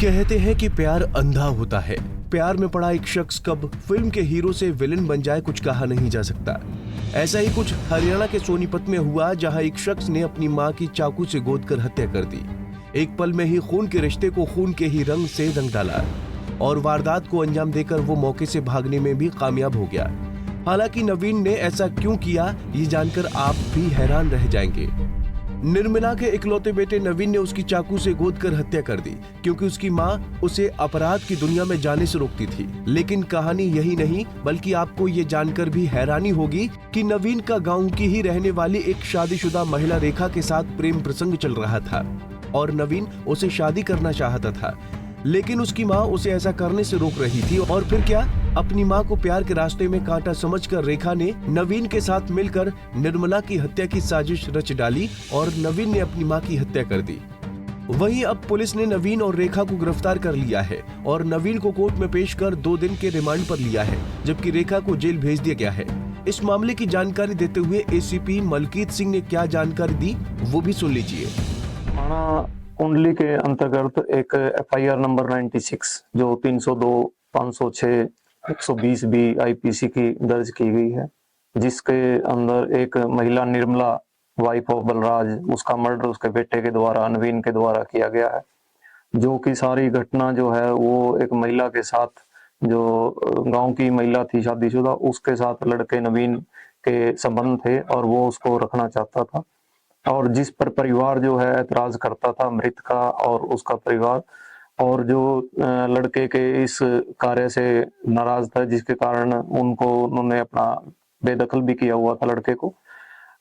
कहते हैं कि प्यार अंधा होता है। प्यार में पड़ा एक शख्स कब फिल्म के हीरो से विलेन बन जाए कुछ कहा नहीं जा सकता। ऐसा ही कुछ हरियाणा के सोनीपत में हुआ, जहां एक शख्स ने अपनी मां की चाकू से गोदकर हत्या कर दी। एक पल में ही खून के रिश्ते को खून के ही रंग से रंग डाला और वारदात को अंजाम देकर वो मौके से भागने में भी कामयाब हो गया। हालांकि नवीन ने ऐसा क्यों किया, ये जानकर आप भी हैरान रह जाएंगे। निर्मला के इकलौते बेटे नवीन ने उसकी चाकू से गोदकर हत्या कर दी, क्योंकि उसकी मां उसे अपराध की दुनिया में जाने से रोकती थी। लेकिन कहानी यही नहीं, बल्कि आपको ये जानकर भी हैरानी होगी कि नवीन का गांव की ही रहने वाली एक शादीशुदा महिला रेखा के साथ प्रेम प्रसंग चल रहा था और नवीन उसे शादी करना चाहता था, लेकिन उसकी मां उसे ऐसा करने से रोक रही थी। और फिर क्या, अपनी मां को प्यार के रास्ते में कांटा समझकर रेखा ने नवीन के साथ मिलकर निर्मला की हत्या की साजिश रच डाली और नवीन ने अपनी मां की हत्या कर दी। वहीं अब पुलिस ने नवीन और रेखा को गिरफ्तार कर लिया है और नवीन को कोर्ट में पेश कर 2 दिन के रिमांड पर लिया है, जबकि रेखा को जेल भेज दिया गया है। इस मामले की जानकारी देते हुए एसीपी मलकीत सिंह ने क्या जानकारी दी, वो भी सुन लीजिए। कुंडली के अंतर्गत एक एफआईआर नंबर 96 जो 302, 506, 120 बी आईपीसी की दर्ज की गई है, जिसके अंदर एक महिला निर्मला वाइफ ऑफ बलराज, उसका मर्डर उसके बेटे के द्वारा, नवीन के द्वारा किया गया है। जो कि सारी घटना जो है वो एक महिला के साथ, जो गांव की महिला थी शादीशुदा, उसके साथ लड़के नवीन के संबंध थे और वो उसको रखना चाहता था, और जिस पर परिवार जो है ऐतराज करता था, मृत का और उसका परिवार, और जो लड़के के इस कार्य से नाराज था, जिसके कारण उन्होंने अपना बेदखल भी किया हुआ था लड़के को।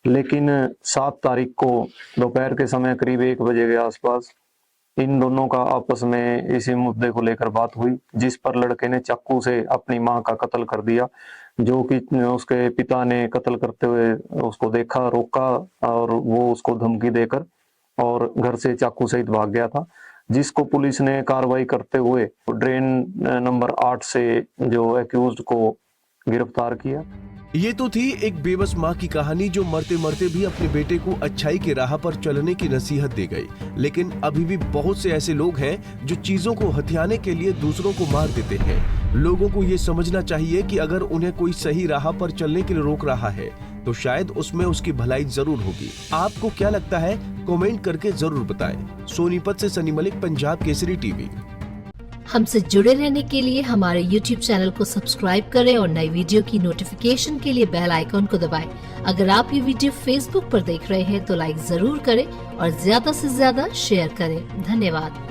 लेकिन 7 तारीख को दोपहर के समय करीब 1 बजे के आसपास इन दोनों का आपस में इसी मुद्दे को लेकर बात हुई, जिस पर लड़के ने चाकू से अपनी मां का कत्ल कर दिया, जो कि उसके पिता ने कत्ल करते हुए उसको देखा, रोका और वो उसको धमकी देकर और घर से चाकू सहित भाग गया था, जिसको पुलिस ने कार्रवाई करते हुए ड्रेन नंबर 8 से जो एक्यूज्ड को गिरफ्तार किया। ये तो थी एक बेबस माँ की कहानी, जो मरते मरते भी अपने बेटे को अच्छाई की राह पर चलने की नसीहत दे गई। लेकिन अभी भी बहुत से ऐसे लोग हैं जो चीजों को हथियाने के लिए दूसरों को मार देते हैं। लोगों को ये समझना चाहिए कि अगर उन्हें कोई सही राह पर चलने के लिए रोक रहा है तो शायद उसमें उसकी भलाई जरूर होगी। आपको क्या लगता है, कमेंट करके जरूर बताएं। सोनीपत से सनी मलिक, पंजाब केसरी टीवी। हमसे जुड़े रहने के लिए हमारे YouTube चैनल को सब्सक्राइब करें और नई वीडियो की नोटिफिकेशन के लिए बेल आइकॉन को दबाएं। अगर आप ये वीडियो Facebook पर देख रहे हैं तो लाइक जरूर करें और ज्यादा से ज्यादा शेयर करें। धन्यवाद।